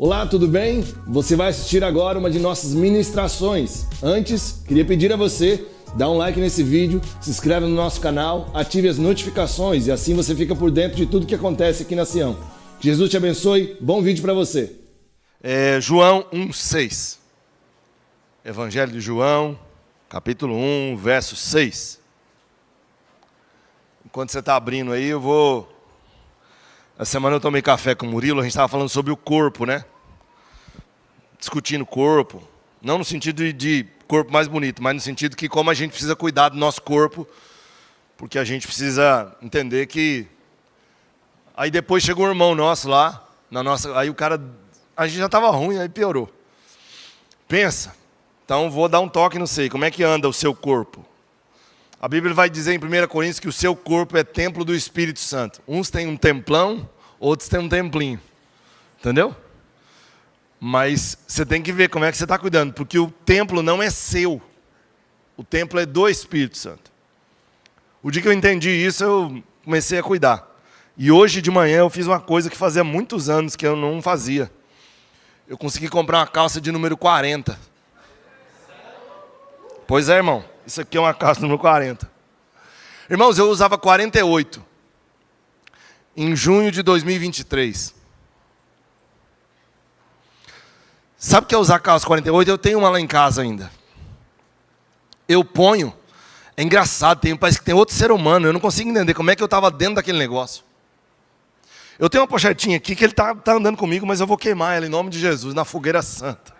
Olá, tudo bem? Você vai assistir agora uma de nossas ministrações. Antes, queria pedir a você, dá um like nesse vídeo, se inscreve no nosso canal, ative as notificações e assim você fica por dentro de tudo que acontece aqui na Sião. Jesus te abençoe, bom vídeo para você. João 1,6. Evangelho de João, capítulo 1, verso 6. Enquanto você está abrindo aí, Essa semana eu tomei café com o Murilo, a gente estava falando sobre o corpo, né? Discutindo o corpo. Não no sentido de corpo mais bonito, mas no sentido que como a gente precisa cuidar do nosso corpo, porque a gente precisa entender que... Aí depois chegou um irmão nosso lá, aí o cara... A gente já estava ruim, aí piorou. Pensa. Então vou dar um toque, não sei, como é que anda o seu corpo? A Bíblia vai dizer em 1 Coríntios que o seu corpo é templo do Espírito Santo. Uns têm um templão, outros têm um templinho. Entendeu? Mas você tem que ver como é que você está cuidando, porque o templo não é seu. O templo é do Espírito Santo. O dia que eu entendi isso, eu comecei a cuidar. E hoje de manhã eu fiz uma coisa que fazia muitos anos que eu não fazia. Eu consegui comprar uma calça de número 40. Pois é, irmão. Isso aqui é uma calça número 40. Irmãos, eu usava 48. Em junho de 2023. Sabe o que é usar calça 48? Eu tenho uma lá em casa ainda. Eu ponho. É engraçado, parece que tem outro ser humano. Eu não consigo entender como é que eu estava dentro daquele negócio. Eu tenho uma pochetinha aqui que ele tá andando comigo, mas eu vou queimar ela em nome de Jesus, na fogueira santa.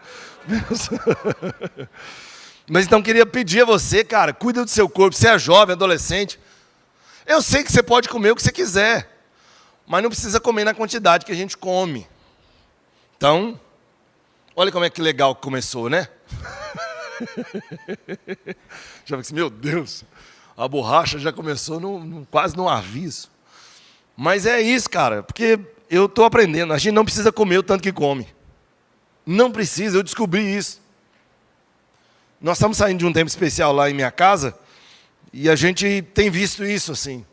Mas então queria pedir a você, cara, cuida do seu corpo. Você é jovem, adolescente. Eu sei que você pode comer o que você quiser, mas não precisa comer na quantidade que a gente come. Então, olha como é que legal que começou, né? Já pensei, meu Deus, a borracha já começou quase no aviso. Mas é isso, cara, porque eu estou aprendendo. A gente não precisa comer o tanto que come. Não precisa, eu descobri isso. Nós estamos saindo de um tempo especial lá em minha casa e a gente tem visto isso assim.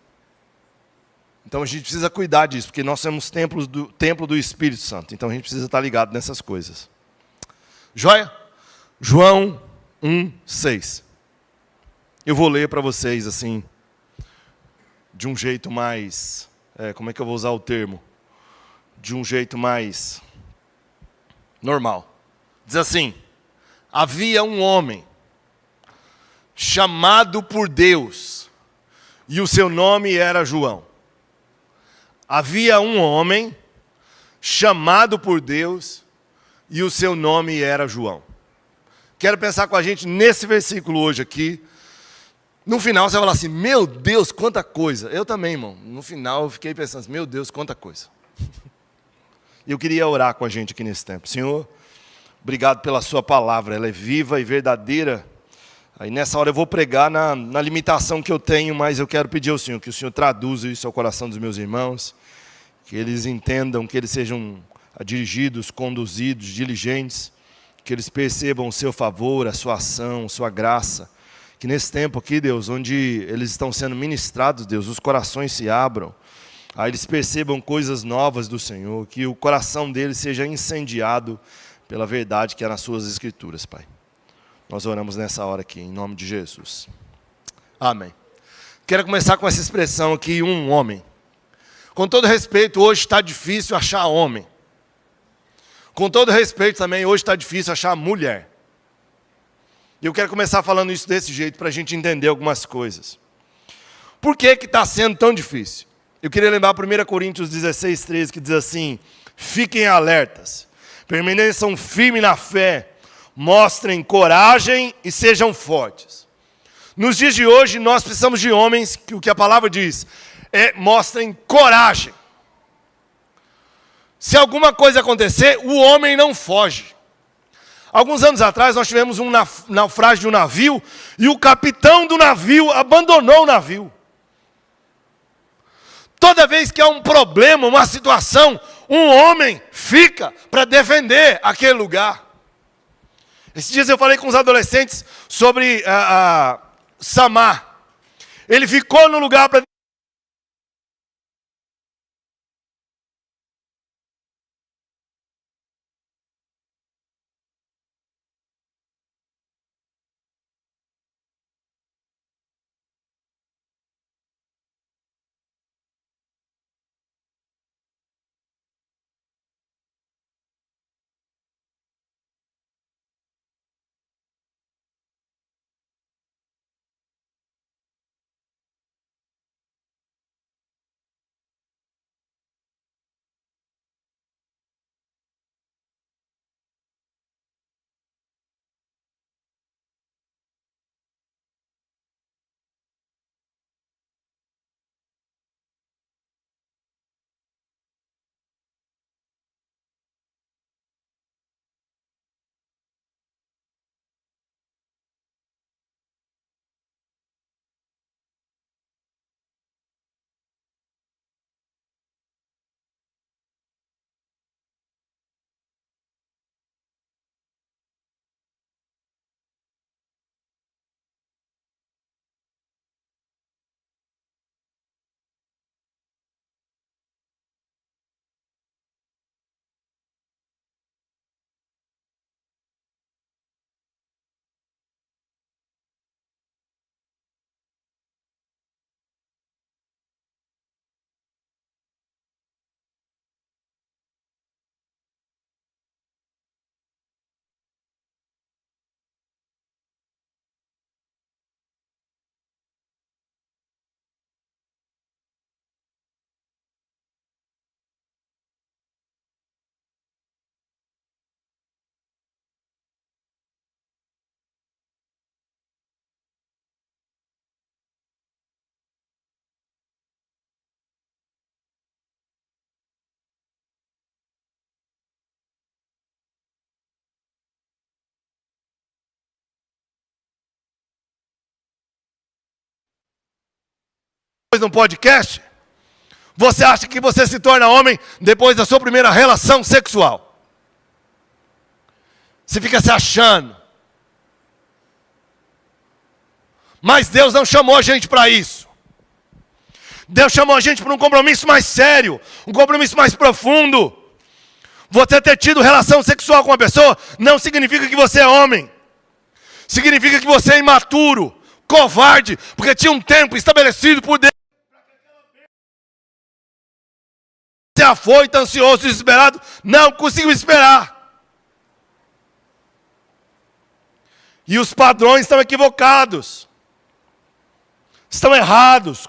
Então a gente precisa cuidar disso, porque nós somos templo do Espírito Santo. Então a gente precisa estar ligado nessas coisas. Joia? João 1,6. Eu vou ler para vocês assim, de um jeito mais... como é que eu vou usar o termo? De um jeito mais normal. Diz assim: havia um homem chamado por Deus, e o seu nome era João. Havia um homem chamado por Deus, e o seu nome era João. Quero pensar com a gente nesse versículo hoje aqui. No final você vai falar assim, meu Deus, quanta coisa. Eu também, irmão. No final eu fiquei pensando, meu Deus, quanta coisa. E eu queria orar com a gente aqui nesse tempo. Senhor, obrigado pela sua palavra. Ela é viva e verdadeira. Aí nessa hora eu vou pregar na limitação que eu tenho, mas eu quero pedir ao Senhor que o Senhor traduza isso ao coração dos meus irmãos. Que eles entendam, que eles sejam dirigidos, conduzidos, diligentes. Que eles percebam o seu favor, a sua ação, a sua graça. Que nesse tempo aqui, Deus, onde eles estão sendo ministrados, Deus, os corações se abram. Aí eles percebam coisas novas do Senhor. Que o coração deles seja incendiado pela verdade que é nas suas escrituras, Pai. Nós oramos nessa hora aqui, em nome de Jesus. Amém. Quero começar com essa expressão aqui, um homem. Com todo respeito, hoje está difícil achar homem. Com todo respeito também, hoje está difícil achar mulher. E eu quero começar falando isso desse jeito, para a gente entender algumas coisas. Por que está sendo tão difícil? Eu queria lembrar 1 Coríntios 16, 13, que diz assim: fiquem alertas, permaneçam firmes na fé, mostrem coragem e sejam fortes. Nos dias de hoje, nós precisamos de homens, que o que a palavra diz, mostrem coragem. Se alguma coisa acontecer, o homem não foge. Alguns anos atrás, nós tivemos um naufrágio de um navio, e o capitão do navio abandonou o navio. Toda vez que há um problema, uma situação, um homem fica para defender aquele lugar. Esses dias eu falei com os adolescentes sobre Samar. Ele ficou no lugar para no podcast, você acha que você se torna homem depois da sua primeira relação sexual. Você fica se achando. Mas Deus não chamou a gente para isso. Deus chamou a gente para um compromisso mais sério, um compromisso mais profundo. Você ter tido relação sexual com uma pessoa não significa que você é homem. Significa que você é imaturo, covarde, porque tinha um tempo estabelecido por Deus. Você afoito, ansioso, desesperado, não conseguiu esperar. E os padrões estão equivocados. Estão errados.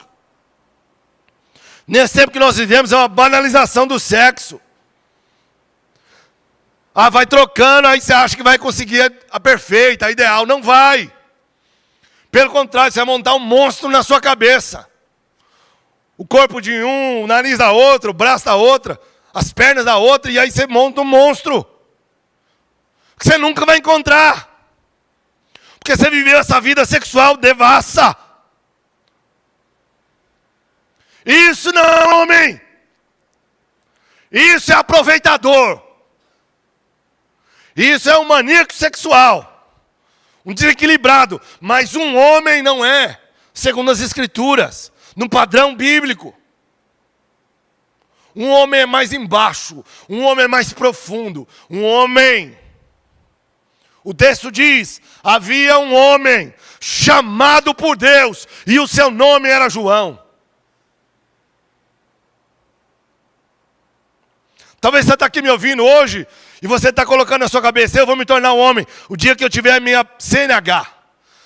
Nesse tempo que nós vivemos é uma banalização do sexo. Ah, vai trocando, aí você acha que vai conseguir a perfeita, a ideal. Não vai. Pelo contrário, você vai montar um monstro na sua cabeça. O corpo de um, o nariz da outra, o braço da outra, as pernas da outra, e aí você monta um monstro. Que você nunca vai encontrar. Porque você viveu essa vida sexual devassa. Isso não é homem. Isso é aproveitador. Isso é um maníaco sexual. Um desequilibrado. Mas um homem não é, segundo as Escrituras, num padrão bíblico. Um homem é mais embaixo. Um homem é mais profundo. Um homem. O texto diz, havia um homem chamado por Deus e o seu nome era João. Talvez você está aqui me ouvindo hoje e você está colocando na sua cabeça, eu vou me tornar um homem o dia que eu tiver a minha CNH.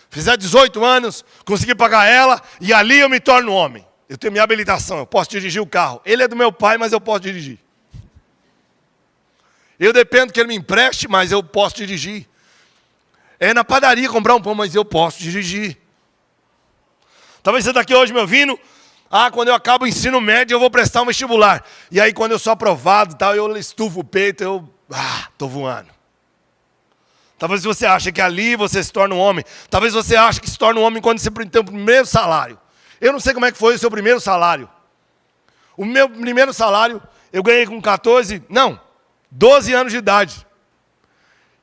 Fizer 18 anos, conseguir pagar ela e ali eu me torno homem. Eu tenho minha habilitação, eu posso dirigir o carro. Ele é do meu pai, mas eu posso dirigir. Eu dependo que ele me empreste, mas eu posso dirigir. É na padaria comprar um pão, mas eu posso dirigir. Talvez você está aqui hoje me ouvindo. Ah, quando eu acabo o ensino médio, eu vou prestar um vestibular. E aí, quando eu sou aprovado e tal, eu estufo o peito, estou voando. Talvez você ache que ali você se torna um homem. Talvez você ache que se torna um homem quando você tem o primeiro salário. Eu não sei como é que foi o seu primeiro salário. O meu primeiro salário, eu ganhei com 12 anos de idade.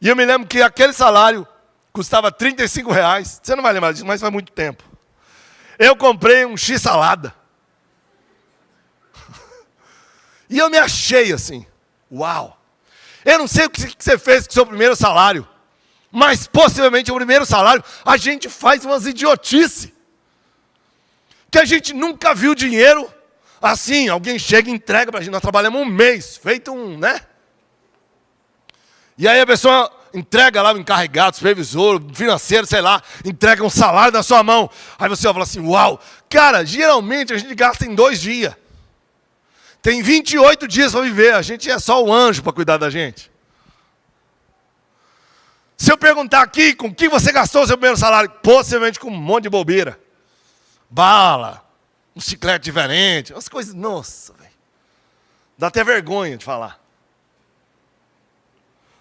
E eu me lembro que aquele salário custava R$35. Você não vai lembrar disso, mas faz muito tempo. Eu comprei um X-salada. E eu me achei assim. Uau! Eu não sei o que você fez com o seu primeiro salário. Mas possivelmente o primeiro salário, a gente faz umas idiotices. Que a gente nunca viu dinheiro assim. Alguém chega e entrega para a gente. Nós trabalhamos um mês, feito né? E aí a pessoa entrega lá o encarregado, supervisor, financeiro, sei lá, entrega um salário na sua mão. Aí você vai falar assim, uau, cara, geralmente a gente gasta em 2 dias. Tem 28 dias para viver, a gente é só o anjo para cuidar da gente. Se eu perguntar aqui, com que você gastou o seu primeiro salário? Possivelmente com um monte de bobeira. Bala, um chiclete diferente, umas coisas, nossa, velho. Dá até vergonha de falar.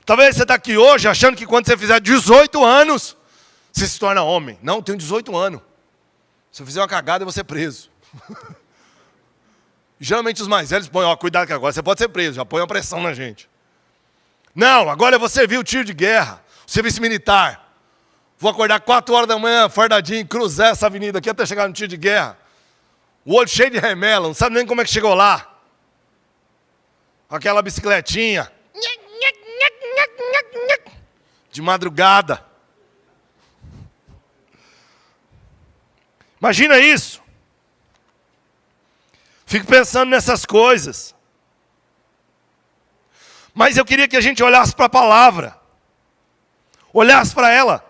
Talvez você está aqui hoje achando que quando você fizer 18 anos, você se torna homem. Não, eu tenho 18 anos. Se eu fizer uma cagada, eu vou ser preso. Geralmente os mais velhos põem, cuidado que agora você pode ser preso, já põe uma pressão na gente. Não, agora eu vou servir o tiro de guerra, o serviço militar. Vou acordar 4 horas da manhã, fardadinho, cruzar essa avenida aqui até chegar no tiro de guerra. O olho cheio de remela, não sabe nem como é que chegou lá. Aquela bicicletinha. De madrugada. Imagina isso. Fico pensando nessas coisas. Mas eu queria que a gente olhasse para a palavra. Olhasse para ela.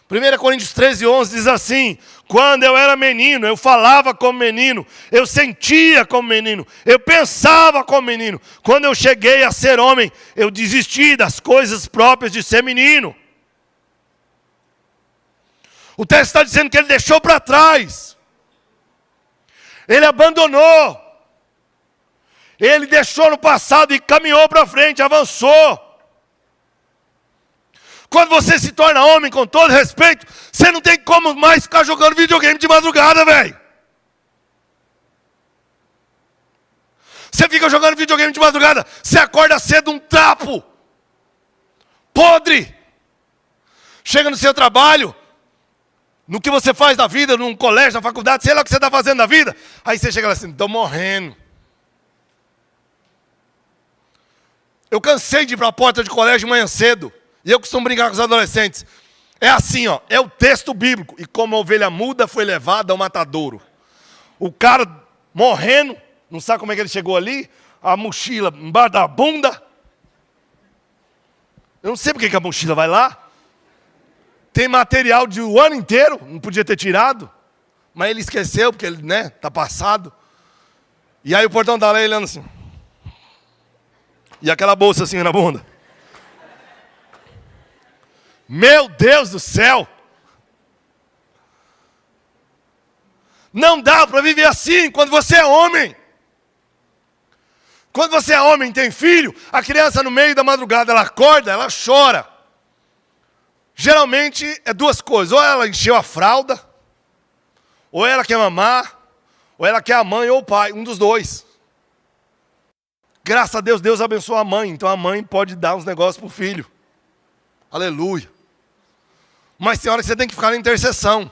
1 Coríntios 13:11 diz assim: quando eu era menino, eu falava como menino, eu sentia como menino, eu pensava como menino. Quando eu cheguei a ser homem, eu desisti das coisas próprias de ser menino. O texto está dizendo que ele deixou para trás. Ele abandonou. Ele deixou no passado e caminhou para frente, avançou. Quando você se torna homem, com todo respeito, você não tem como mais ficar jogando videogame de madrugada, velho. Você fica jogando videogame de madrugada, você acorda cedo um trapo, podre. Chega no seu trabalho, no que você faz da vida, num colégio, na faculdade, sei lá o que você está fazendo da vida. Aí você chega lá assim, estou morrendo. Eu cansei de ir para a porta de colégio de manhã cedo. E eu costumo brincar com os adolescentes. É assim, ó, é o texto bíblico. E como a ovelha muda foi levada ao matadouro. O cara morrendo, não sabe como é que ele chegou ali? A mochila embaixo da bunda. Eu não sei porque que a mochila vai lá. Tem material de o ano inteiro, não podia ter tirado. Mas ele esqueceu, porque ele, né, tá passado. E aí o portão tá lá olhando assim. E aquela bolsa assim na bunda. Meu Deus do céu! Não dá para viver assim quando você é homem. Quando você é homem, tem filho, a criança no meio da madrugada, ela acorda, ela chora. Geralmente é duas coisas, ou ela encheu a fralda, ou ela quer mamar, ou ela quer a mãe ou o pai, um dos dois. Graças a Deus, Deus abençoa a mãe, então a mãe pode dar uns negócios para o filho. Aleluia. Mas tem hora que você tem que ficar na intercessão.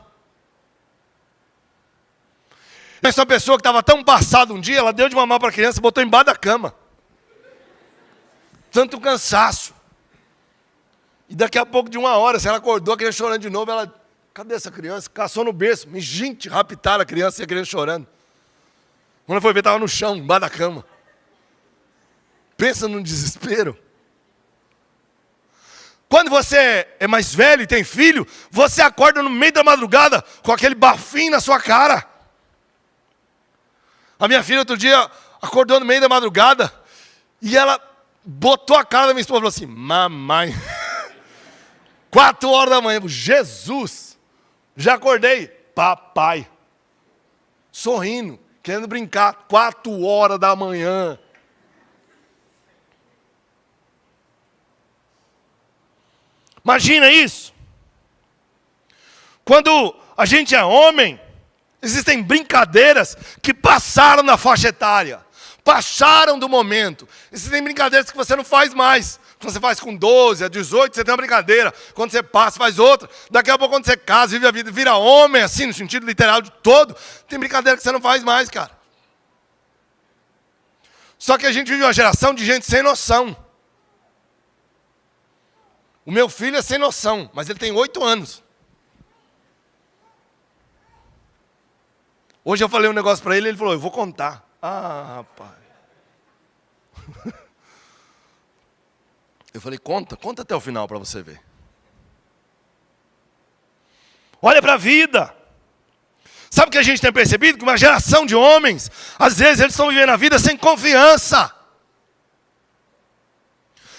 Essa pessoa que estava tão passada um dia, ela deu de mamar para a criança e botou embaixo da cama. Tanto cansaço. E daqui a pouco de uma hora, se ela acordou, a criança chorando de novo, ela, cadê essa criança? Caçou no berço. Gente, raptaram a criança e a criança chorando. Quando ela foi ver, estava no chão, embaixo da cama. Pensa num desespero. Quando você é mais velho e tem filho, você acorda no meio da madrugada com aquele bafinho na sua cara. A minha filha outro dia acordou no meio da madrugada e ela botou a cara da minha esposa e falou assim, mamãe, 4 horas da manhã, Jesus, já acordei, papai, sorrindo, querendo brincar, 4 horas da manhã. Imagina isso. Quando a gente é homem, existem brincadeiras que passaram na faixa etária, passaram do momento. Existem brincadeiras que você não faz mais. Quando você faz com 12, a 18, você tem uma brincadeira. Quando você passa, faz outra. Daqui a pouco, quando você casa, vive a vida, vira homem, assim, no sentido literal de todo, tem brincadeira que você não faz mais, cara. Só que a gente vive uma geração de gente sem noção. O meu filho é sem noção, mas ele tem 8 anos. Hoje eu falei um negócio para ele, ele falou, eu vou contar. Ah, rapaz. Eu falei, conta até o final para você ver. Olha para a vida. Sabe o que a gente tem percebido? Que uma geração de homens, às vezes eles estão vivendo a vida sem confiança.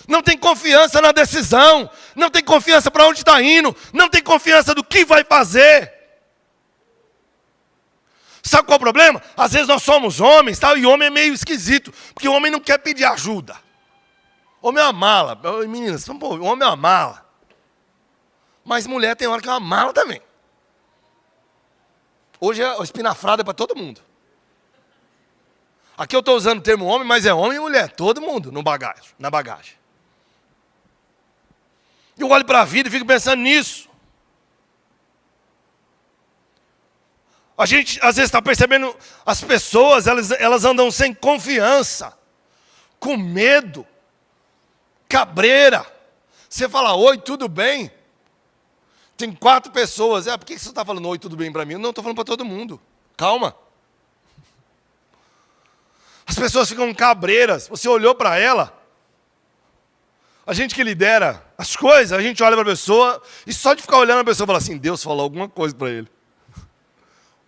Não tem confiança na decisão, não tem confiança para onde está indo, não tem confiança do que vai fazer. Sabe qual é o problema? Às vezes nós somos homens, tá? E homem é meio esquisito, porque o homem não quer pedir ajuda. Homem é uma mala. Meninas, pô, o homem é uma mala. Mas mulher tem hora que é uma mala também. Hoje a espinafrada é para todo mundo. Aqui eu estou usando o termo homem, mas é homem e mulher, todo mundo na bagagem. Eu olho para a vida e fico pensando nisso. A gente, às vezes, está percebendo, as pessoas, elas andam sem confiança, com medo, cabreira. Você fala, oi, tudo bem? Tem 4 pessoas. Por que você está falando oi, tudo bem para mim? Eu não estou falando para todo mundo. Calma. As pessoas ficam cabreiras. Você olhou para ela. A gente que lidera as coisas, a gente olha para a pessoa e só de ficar olhando a pessoa fala assim, Deus falou alguma coisa para ele.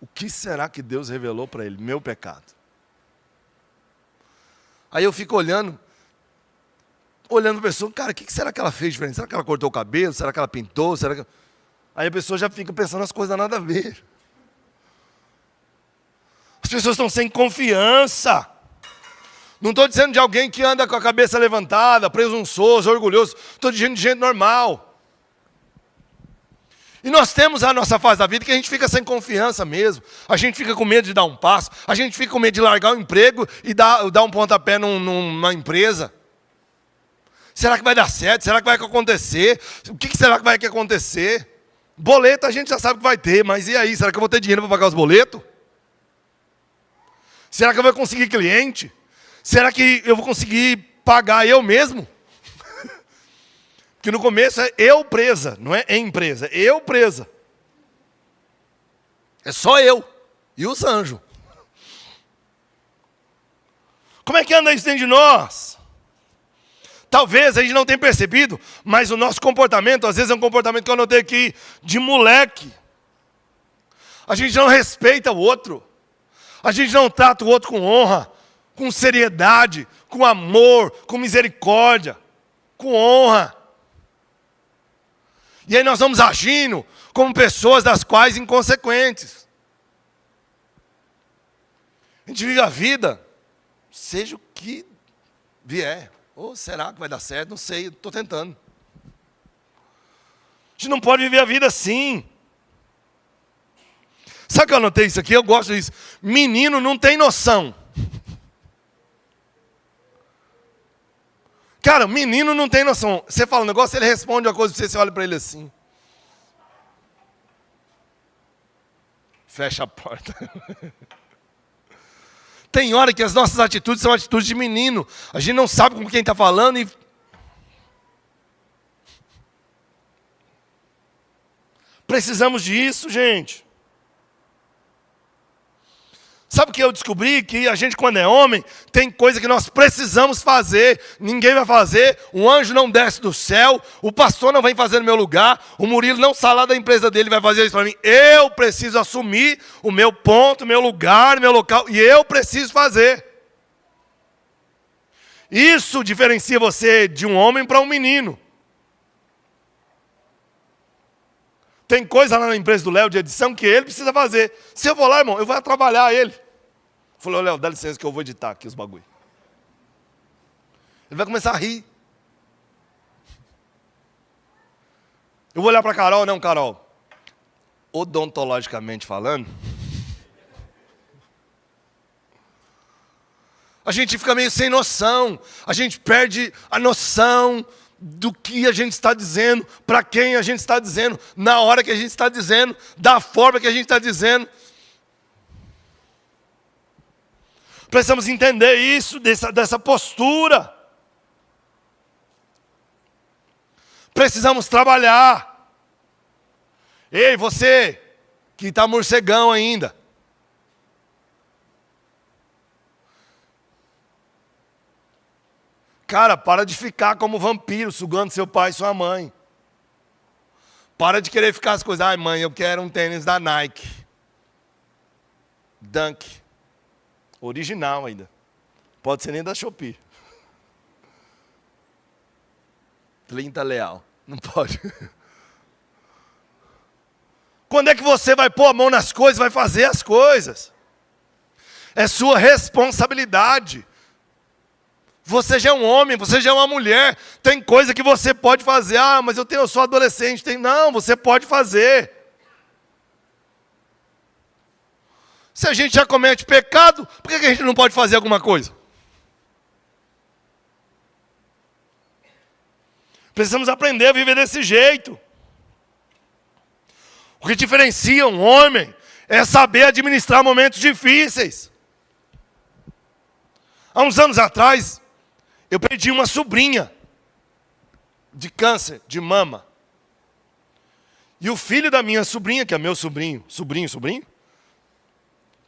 O que será que Deus revelou para ele? Meu pecado. Aí eu fico olhando para a pessoa, cara, o que será que ela fez diferente? Será que ela cortou o cabelo? Será que ela pintou? Aí a pessoa já fica pensando nas coisas nada a ver. As pessoas estão sem confiança. Não estou dizendo de alguém que anda com a cabeça levantada, presunçoso, orgulhoso. Estou dizendo de gente normal. E nós temos a nossa fase da vida que a gente fica sem confiança mesmo. A gente fica com medo de dar um passo. A gente fica com medo de largar o emprego e dar um pontapé numa empresa. Será que vai dar certo? Será que vai acontecer? O que será que vai acontecer? Boleto a gente já sabe que vai ter, mas e aí? Será que eu vou ter dinheiro para pagar os boletos? Será que eu vou conseguir cliente? Será que eu vou conseguir pagar eu mesmo? Porque no começo é eu presa, não é empresa, é eu presa. É só eu e os anjos. Como é que anda isso dentro de nós? Talvez a gente não tenha percebido, mas o nosso comportamento, às vezes é um comportamento que eu notei aqui, de moleque. A gente não respeita o outro. A gente não trata o outro com honra, com seriedade, com amor, com misericórdia, com honra. E aí nós vamos agindo como pessoas das quais inconsequentes. A gente vive a vida, seja o que vier. Ou será que vai dar certo? Não sei, estou tentando. A gente não pode viver a vida assim. Sabe que eu anotei isso aqui? Eu gosto disso. Menino não tem noção. Cara, menino não tem noção. Você fala um negócio, ele responde uma coisa, você olha para ele assim. Fecha a porta. Tem hora que as nossas atitudes são atitudes de menino. A gente não sabe com quem está falando e... Precisamos disso, gente. Sabe o que eu descobri? Que a gente, quando é homem, tem coisa que nós precisamos fazer. Ninguém vai fazer, um anjo não desce do céu, o pastor não vem fazer no meu lugar, o Murilo não sai lá da empresa dele e vai fazer isso para mim. Eu preciso assumir o meu ponto, o meu lugar, o meu local, e eu preciso fazer. Isso diferencia você de um homem para um menino. Tem coisa lá na empresa do Léo de edição que ele precisa fazer. Se eu vou lá, irmão, eu vou trabalhar ele. Falei, Léo, dá licença que eu vou editar aqui os bagulho. Ele vai começar a rir. Eu vou olhar para Carol, não, Carol. Odontologicamente falando, a gente fica meio sem noção. A gente perde a noção do que a gente está dizendo, para quem a gente está dizendo, na hora que a gente está dizendo, da forma que a gente está dizendo. Precisamos entender isso, dessa postura. Precisamos trabalhar. Ei, você que está morcegão ainda. Cara, para de ficar como vampiro, sugando seu pai e sua mãe. Para de querer ficar as coisas. Ai, mãe, eu quero um tênis da Nike. Dunk. Original ainda. Pode ser nem da Shopee. 30 leal. Não pode. Quando é que você vai pôr a mão nas coisas, vai fazer as coisas? É sua responsabilidade. Você já é um homem, você já é uma mulher. Tem coisa que você pode fazer. Ah, mas eu sou adolescente. Não, você pode fazer. Se a gente já comete pecado, por que a gente não pode fazer alguma coisa? Precisamos aprender a viver desse jeito. O que diferencia um homem é saber administrar momentos difíceis. Há uns anos atrás, eu perdi uma sobrinha de câncer de mama. E o filho da minha sobrinha, que é meu sobrinho,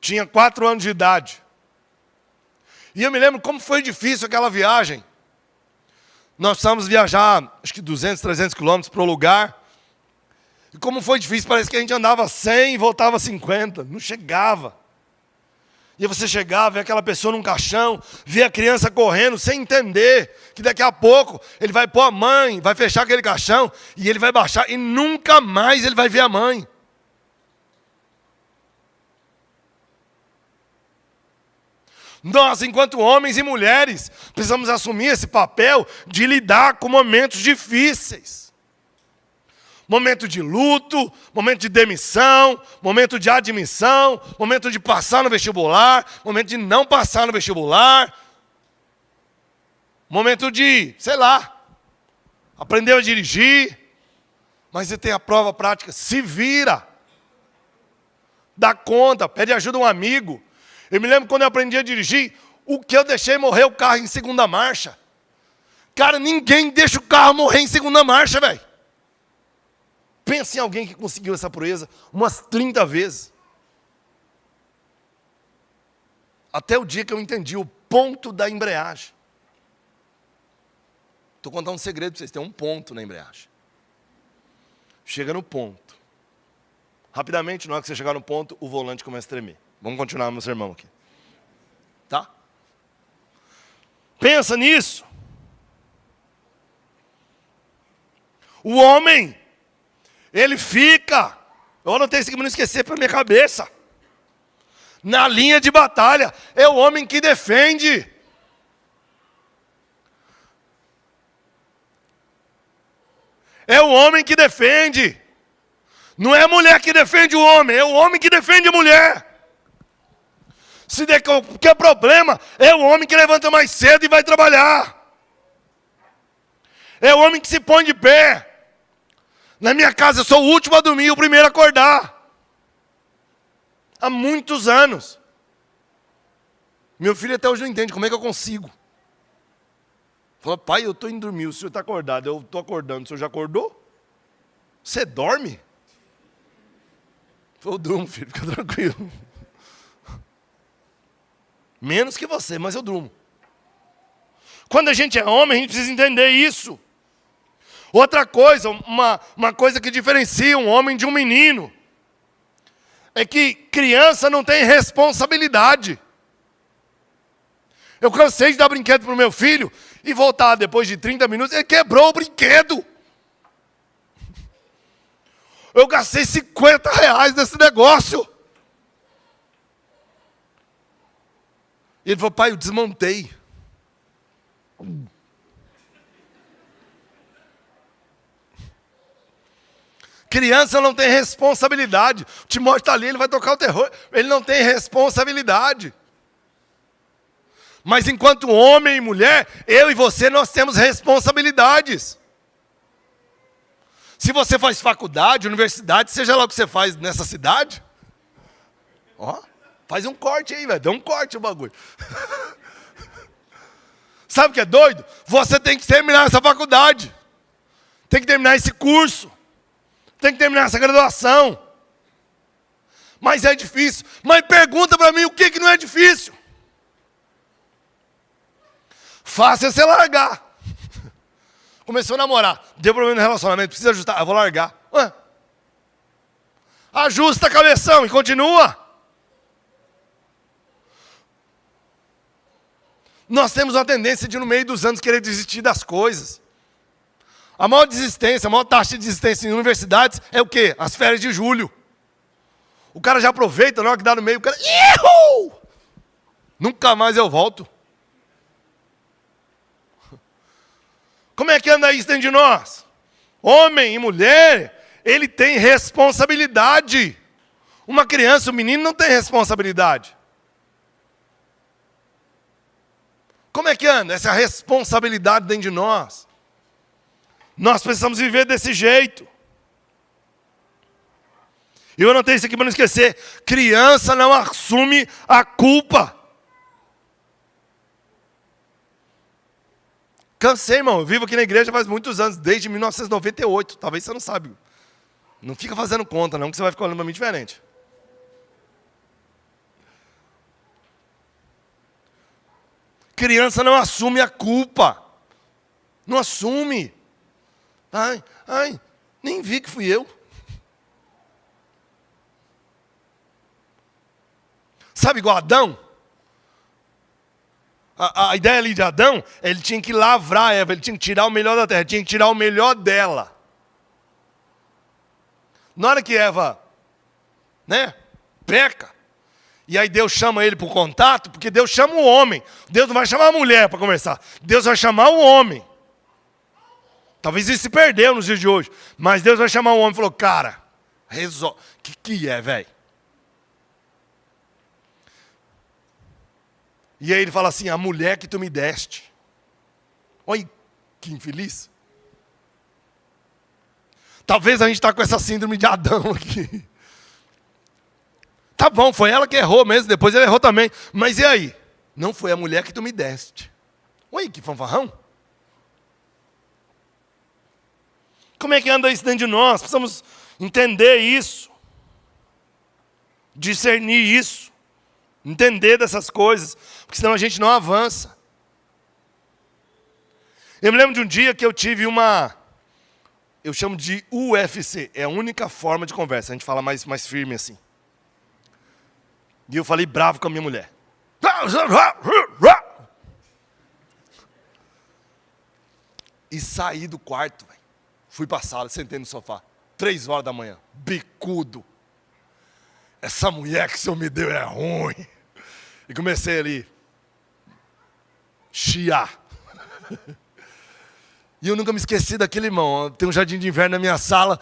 tinha 4 anos de idade. E eu me lembro como foi difícil aquela viagem. Nós precisávamos viajar, acho que 200, 300 quilômetros para o lugar. E como foi difícil, parece que a gente andava 100 e voltava 50. Não chegava. E aí você chegava, vê aquela pessoa num caixão, vê a criança correndo sem entender que daqui a pouco ele vai pôr a mãe, vai fechar aquele caixão e ele vai baixar e nunca mais ele vai ver a mãe. Nós, enquanto homens e mulheres, precisamos assumir esse papel de lidar com momentos difíceis. momento de luto, momento de demissão, momento de admissão, momento de passar no vestibular, momento de não passar no vestibular, momento de, sei lá, aprender a dirigir, mas você tem a prova prática, se vira, dá conta, pede ajuda a um amigo. Eu me lembro quando eu aprendi a dirigir, o que eu deixei morrer o carro em segunda marcha. Cara, ninguém deixa o carro morrer em segunda marcha, velho. Pensa em alguém que conseguiu essa proeza umas 30 vezes. Até o dia que eu entendi o ponto da embreagem. Estou contando um segredo para vocês, tem um ponto na embreagem. Chega no ponto. Rapidamente, na hora que você chegar no ponto, o volante começa a tremer. Vamos continuar meu sermão aqui. Tá? Pensa nisso. O homem, ele fica, eu anotei isso aqui para não esquecer para minha cabeça, na linha de batalha, é o homem que defende. É o homem que defende. Não é a mulher que defende o homem, é o homem que defende a mulher. Se der qualquer problema, é o homem que levanta mais cedo e vai trabalhar. É o homem que se põe de pé. Na minha casa eu sou o último a dormir e o primeiro a acordar. Há muitos anos. Meu filho até hoje não entende como é que eu consigo. Fala, pai, eu estou indo dormir, o senhor está acordado, eu estou acordando, o senhor já acordou? Você dorme? Eu durmo, filho, fica tranquilo. Menos que você, mas eu durmo. Quando a gente é homem, a gente precisa entender isso. Outra coisa, uma coisa que diferencia um homem de um menino, é que criança não tem responsabilidade. Eu cansei de dar brinquedo para o meu filho e voltar depois de 30 minutos, ele quebrou o brinquedo. Eu gastei R$50 nesse negócio. E ele falou, pai, eu desmontei. Criança não tem responsabilidade. O Timóteo está ali, ele vai tocar o terror. Ele não tem responsabilidade. Mas enquanto homem e mulher, eu e você, nós temos responsabilidades. Se você faz faculdade, universidade, seja lá o que você faz nessa cidade, ó, faz um corte aí, velho. Dá um corte o bagulho. Sabe o que é doido? Você tem que terminar essa faculdade. Tem que terminar esse curso. Tem que terminar essa graduação. Mas é difícil. Mas pergunta para mim o que não é difícil. Fácil é você largar. Começou a namorar. Deu problema no relacionamento. Precisa ajustar. Eu vou largar. Ué. Ajusta a cabeção e continua. Nós temos uma tendência de, no meio dos anos, querer desistir das coisas. A maior desistência, a maior taxa de desistência em universidades é o quê? As férias de julho. O cara já aproveita, na hora que dá no meio, o cara... Ihu! Nunca mais eu volto. Como é que anda isso dentro de nós? Homem e mulher, ele tem responsabilidade. Uma criança, um menino não tem responsabilidade. Como é que anda essa responsabilidade dentro de nós? Nós precisamos viver desse jeito. E eu anotei isso aqui para não esquecer. Criança não assume a culpa. Cansei, irmão. Eu vivo aqui na igreja faz muitos anos, desde 1998. Talvez você não sabe. Não fica fazendo conta, não, que você vai ficar olhando para mim diferente. Criança não assume a culpa. Não assume. Ai, nem vi que fui eu. Sabe igual Adão? A ideia ali de Adão, ele tinha que lavrar Eva, ele tinha que tirar o melhor da terra, tinha que tirar o melhor dela. Na hora que Eva, peca, e aí Deus chama ele para o contato, porque Deus chama o homem. Deus não vai chamar a mulher para conversar. Deus vai chamar o homem. Talvez isso se perdeu nos dias de hoje. Mas Deus vai chamar um homem e falou, cara, resolve. O que é, velho? E aí ele fala assim, a mulher que tu me deste. Olha que infeliz. Talvez a gente está com essa síndrome de Adão aqui. Tá bom, foi ela que errou mesmo, depois ele errou também. Mas e aí? Não foi a mulher que tu me deste. Olha que fanfarrão. Como é que anda isso dentro de nós? Precisamos entender isso. Discernir isso. Entender dessas coisas. Porque senão a gente não avança. Eu me lembro de um dia que eu tive uma... Eu chamo de UFC. É a única forma de conversa. A gente fala mais firme assim. E eu falei bravo com a minha mulher. E saí do quarto, véio. Fui para a sala, sentei no sofá. 3 horas da manhã. Bicudo. Essa mulher que o senhor me deu é ruim. E comecei ali. Chiar. E eu nunca me esqueci daquele irmão. Tem um jardim de inverno na minha sala.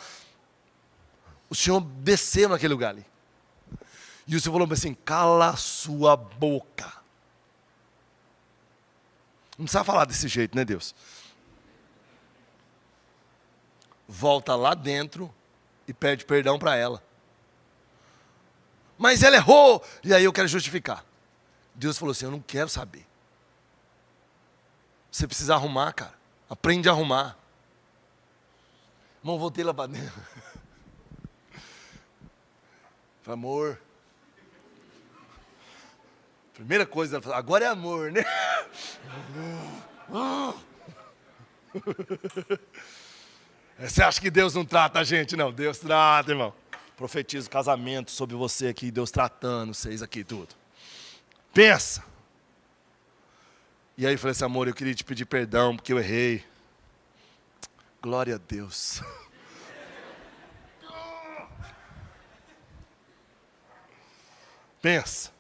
O senhor desceu naquele lugar ali. E o senhor falou assim, cala a sua boca. Não precisa falar desse jeito, né, Deus? Volta lá dentro e pede perdão para ela. Mas ela errou. E aí eu quero justificar. Deus falou assim, eu não quero saber. Você precisa arrumar, cara. Aprende a arrumar. Irmão, voltei lá para dentro. Falei, amor. Primeira coisa, ela falou, agora é amor, né? Você acha que Deus não trata a gente? Não, Deus trata, irmão. Profetizo casamento sobre você aqui, Deus tratando vocês aqui, tudo. Pensa. E aí eu falei assim, amor, eu queria te pedir perdão porque eu errei. Glória a Deus. Pensa.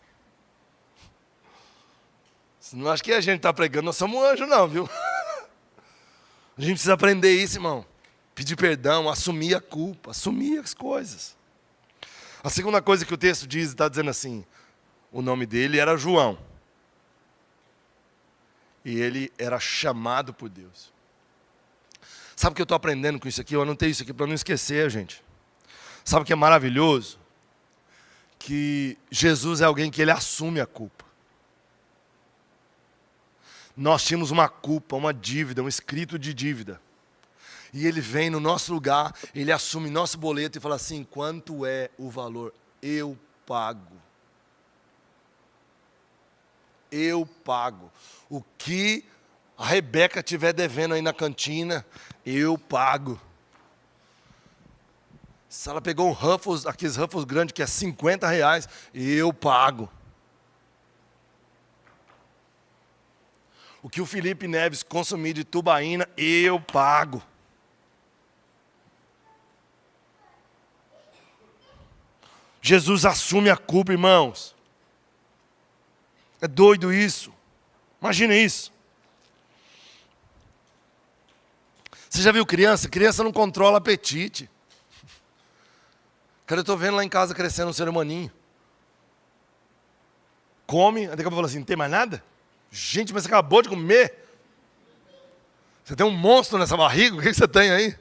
Você não acha que a gente está pregando, nós somos um anjo não, viu? A gente precisa aprender isso, irmão. Pedir perdão, assumir a culpa, assumir as coisas. A segunda coisa que o texto diz, está dizendo assim, o nome dele era João. E ele era chamado por Deus. Sabe o que eu estou aprendendo com isso aqui? Eu anotei isso aqui para não esquecer, gente. Sabe o que é maravilhoso? Que Jesus é alguém que ele assume a culpa. Nós tínhamos uma culpa, uma dívida, um escrito de dívida. E ele vem no nosso lugar, ele assume nosso boleto e fala assim, quanto é o valor? Eu pago. Eu pago. O que a Rebeca estiver devendo aí na cantina, eu pago. Se ela pegou um Ruffles, aqueles Ruffles grandes que é R$50, eu pago. O que o Felipe Neves consumir de tubaína, eu pago. Jesus assume a culpa, irmãos. É doido isso. Imagina isso. Você já viu criança? Criança não controla apetite. Cara, eu estou vendo lá em casa crescendo um ser humaninho. Come, daqui a pouco fala assim, não tem mais nada? Gente, mas você acabou de comer. Você tem um monstro nessa barriga, o que você tem aí?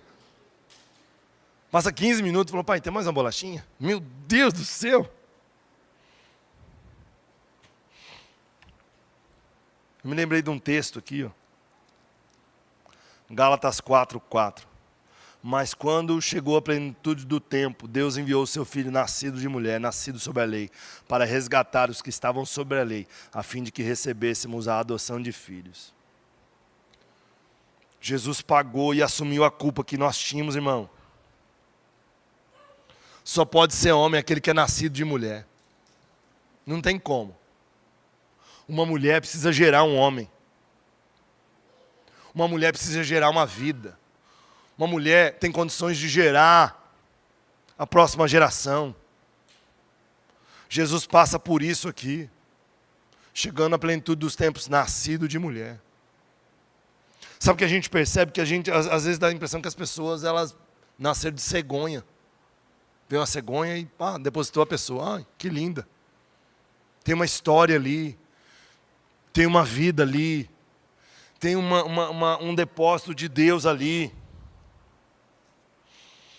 Passa 15 minutos e falou, pai, tem mais uma bolachinha? Meu Deus do céu. Eu me lembrei de um texto aqui, ó. Gálatas 4:4. Mas quando chegou a plenitude do tempo, Deus enviou o seu filho nascido de mulher, nascido sob a lei, para resgatar os que estavam sob a lei, a fim de que recebêssemos a adoção de filhos. Jesus pagou e assumiu a culpa que nós tínhamos, irmão. Só pode ser homem aquele que é nascido de mulher. Não tem como. Uma mulher precisa gerar um homem. Uma mulher precisa gerar uma vida. Uma mulher tem condições de gerar a próxima geração. Jesus passa por isso aqui. Chegando à plenitude dos tempos, nascido de mulher. Sabe o que a gente percebe? Que a gente, às vezes, dá a impressão que as pessoas, elas nasceram de cegonha. Veio uma cegonha e depositou a pessoa. Ai, que linda. Tem uma história ali. Tem uma vida ali. Tem um depósito de Deus ali.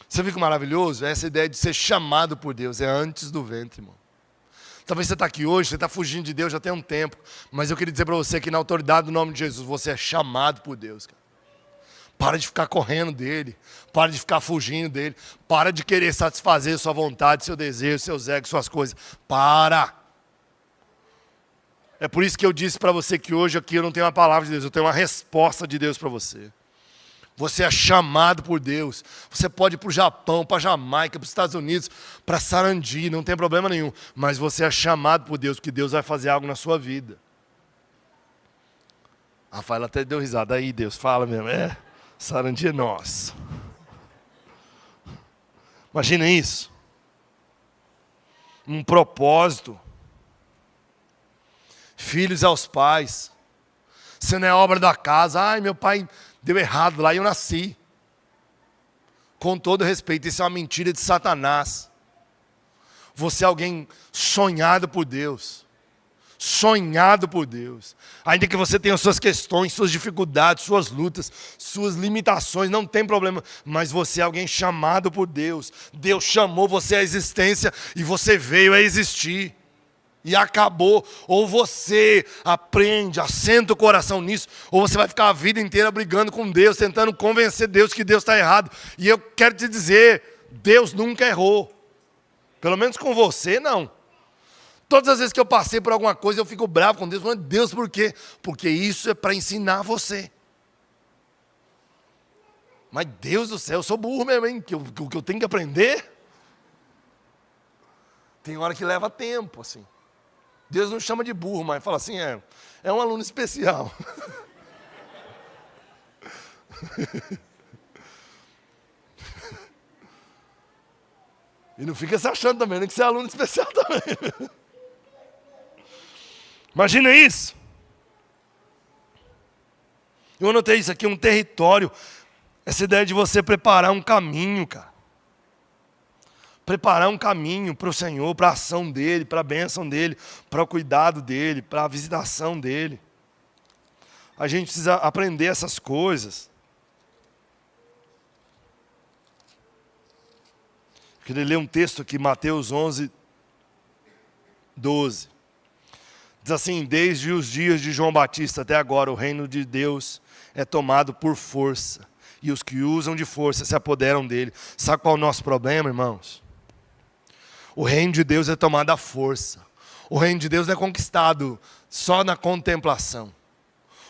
Você viu que maravilhoso? Essa ideia de ser chamado por Deus. É antes do ventre, irmão. Talvez você está aqui hoje, você está fugindo de Deus já tem um tempo. Mas eu queria dizer para você que na autoridade do nome de Jesus, você é chamado por Deus, cara. Para de ficar correndo dele. Para de ficar fugindo dele. Para de querer satisfazer sua vontade, seu desejo, seus egos, suas coisas. Para. É por isso que eu disse para você que hoje aqui eu não tenho uma palavra de Deus, eu tenho uma resposta de Deus para você. Você é chamado por Deus. Você pode ir para o Japão, para a Jamaica, para os Estados Unidos, para Sarandi, não tem problema nenhum. Mas você é chamado por Deus, porque Deus vai fazer algo na sua vida. A Rafaela até deu risada. Aí Deus, fala mesmo. Sarandi é nosso. Imagina isso. Um propósito. Filhos aos pais. Você não é obra da casa. Ai, meu pai deu errado lá e eu nasci. Com todo respeito, isso é uma mentira de Satanás. Você é alguém sonhado por Deus. Sonhado por Deus. Ainda que você tenha suas questões, suas dificuldades, suas lutas, suas limitações, não tem problema. Mas você é alguém chamado por Deus. Deus chamou você à existência e você veio a existir. E acabou. Ou você aprende, assenta o coração nisso, ou você vai ficar a vida inteira brigando com Deus, tentando convencer Deus que Deus está errado. E eu quero te dizer, Deus nunca errou. Pelo menos com você, não. Todas as vezes que eu passei por alguma coisa, eu fico bravo com Deus, falando, Deus, por quê? Porque isso é para ensinar você. Mas Deus do céu, eu sou burro mesmo, hein? O que eu tenho que aprender? Tem hora que leva tempo, assim. Deus não chama de burro, mas fala assim, é um aluno especial. E não fica se achando também, nem que você é aluno especial também. Imagina isso. Eu anotei isso aqui, um território. Essa ideia de você preparar um caminho, cara. Preparar um caminho para o Senhor, para a ação dEle, para a bênção dEle, para o cuidado dEle, para a visitação dEle. A gente precisa aprender essas coisas. Eu queria ler um texto aqui, Mateus 11, 12. Diz assim, desde os dias de João Batista até agora, o reino de Deus é tomado por força. E os que usam de força se apoderam dele. Sabe qual é o nosso problema, irmãos? O reino de Deus é tomado à força. O reino de Deus não é conquistado só na contemplação.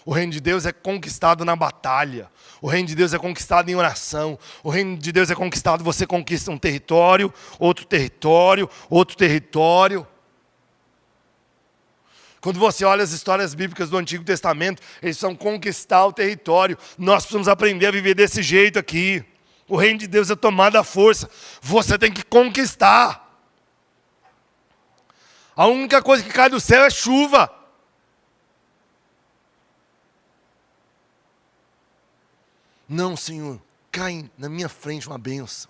O reino de Deus é conquistado na batalha. O reino de Deus é conquistado em oração. O reino de Deus é conquistado, você conquista um território, outro território, outro território. Quando você olha as histórias bíblicas do Antigo Testamento, eles precisam conquistar o território. Nós precisamos aprender a viver desse jeito aqui. O reino de Deus é tomado à força. Você tem que conquistar. A única coisa que cai do céu é chuva. Não, Senhor, cai na minha frente uma bênção.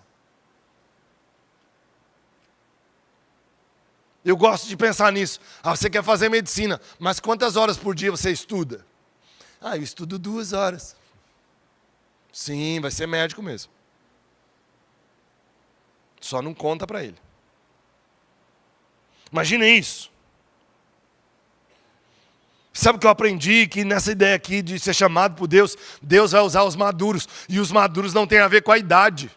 Eu gosto de pensar nisso. Você quer fazer medicina, mas quantas horas por dia você estuda? Eu estudo 2 horas. Sim, vai ser médico mesmo. Só não conta para ele. Imagina isso. Sabe o que eu aprendi? Que nessa ideia aqui de ser chamado por Deus, Deus vai usar os maduros. E os maduros não tem a ver com a idade.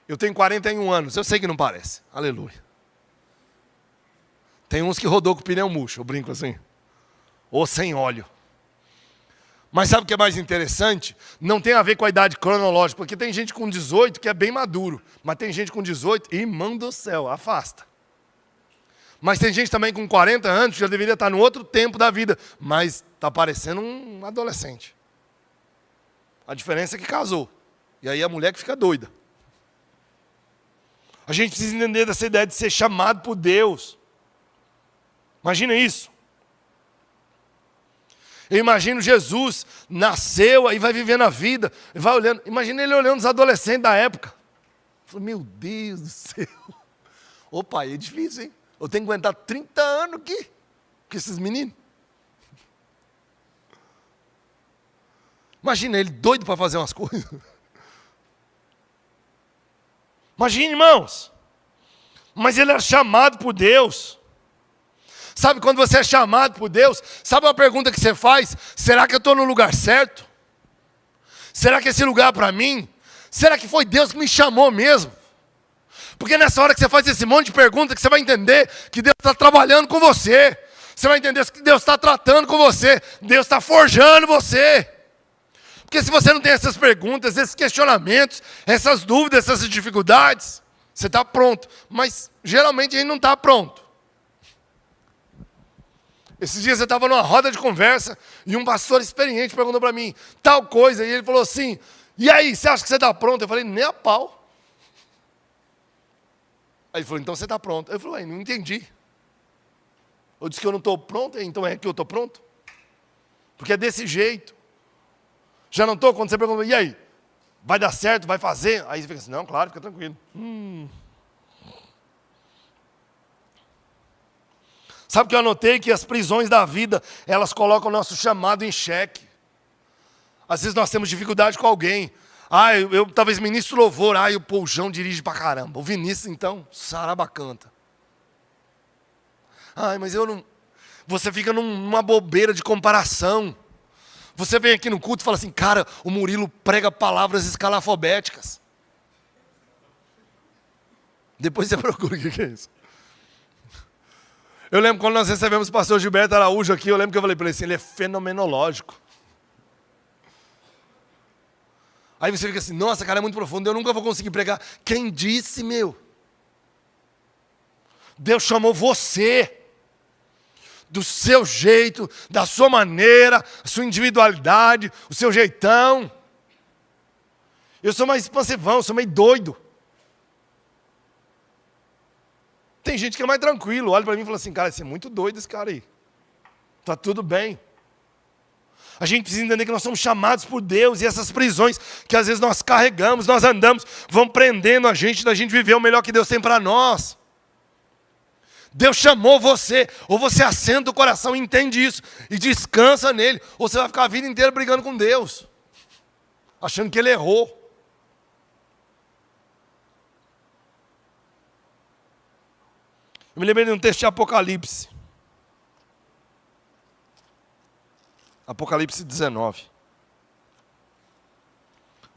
Eu tenho 41 anos, eu sei que não parece. Aleluia. Tem uns que rodou com o pneu murcho, eu brinco assim. Ou sem óleo. Mas sabe o que é mais interessante? Não tem a ver com a idade cronológica, porque tem gente com 18 que é bem maduro. Mas tem gente com 18, irmão do céu, afasta. Mas tem gente também com 40 anos que já deveria estar no outro tempo da vida, mas está parecendo um adolescente. A diferença é que casou. E aí a mulher que fica doida. A gente precisa entender dessa ideia de ser chamado por Deus. Imagina isso. Eu imagino Jesus, nasceu, aí vai vivendo a vida, vai olhando. Imagina ele olhando os adolescentes da época. Falei, meu Deus do céu. Ô pai, é difícil, hein? Eu tenho que aguentar 30 anos aqui com esses meninos. Imagina ele doido para fazer umas coisas. Imagina, irmãos. Mas ele era chamado por Deus. Sabe quando você é chamado por Deus? Sabe uma pergunta que você faz? Será que eu estou no lugar certo? Será que esse lugar é para mim? Será que foi Deus que me chamou mesmo? Porque nessa hora que você faz esse monte de perguntas, que você vai entender que Deus está trabalhando com você. Você vai entender que Deus está tratando com você. Deus está forjando você. Porque se você não tem essas perguntas, esses questionamentos, essas dúvidas, essas dificuldades, você está pronto. Mas geralmente a gente não está pronto. Esses dias eu estava numa roda de conversa e um pastor experiente perguntou para mim tal coisa. E ele falou assim, e aí, você acha que você está pronto? Eu falei, nem a pau. Aí ele falou, então você está pronto. Eu falei, não entendi. Eu disse que eu não estou pronto, então é que eu estou pronto? Porque é desse jeito. Já não estou? Quando você pergunta, e aí? Vai dar certo? Vai fazer? Aí você fica assim, não, claro, fica tranquilo. Sabe o que eu anotei? Que as prisões da vida, elas colocam o nosso chamado em xeque. Às vezes nós temos dificuldade com alguém. Eu talvez ministro louvor. O Poujão dirige pra caramba. O Vinícius, então, Saraba canta. Mas eu não... Você fica numa bobeira de comparação. Você vem aqui no culto e fala assim, cara, o Murilo prega palavras escalafobéticas. Depois você procura o que é isso. Eu lembro quando nós recebemos o pastor Gilberto Araújo aqui, eu lembro que eu falei para ele assim, ele é fenomenológico. Aí você fica assim, nossa, cara, é muito profundo, eu nunca vou conseguir pregar. Quem disse, meu? Deus chamou você, do seu jeito, da sua maneira, a sua individualidade, o seu jeitão. Eu sou mais expansivão, eu sou meio doido. Tem gente que é mais tranquilo, olha para mim e fala assim, cara, você é muito doido esse cara aí. Está tudo bem. A gente precisa entender que nós somos chamados por Deus e essas prisões que às vezes nós carregamos, nós andamos, vão prendendo a gente da gente viver o melhor que Deus tem para nós. Deus chamou você, ou você assenta o coração e entende isso, e descansa nele, ou você vai ficar a vida inteira brigando com Deus, achando que ele errou. Eu me lembrei de um texto de Apocalipse. Apocalipse 19.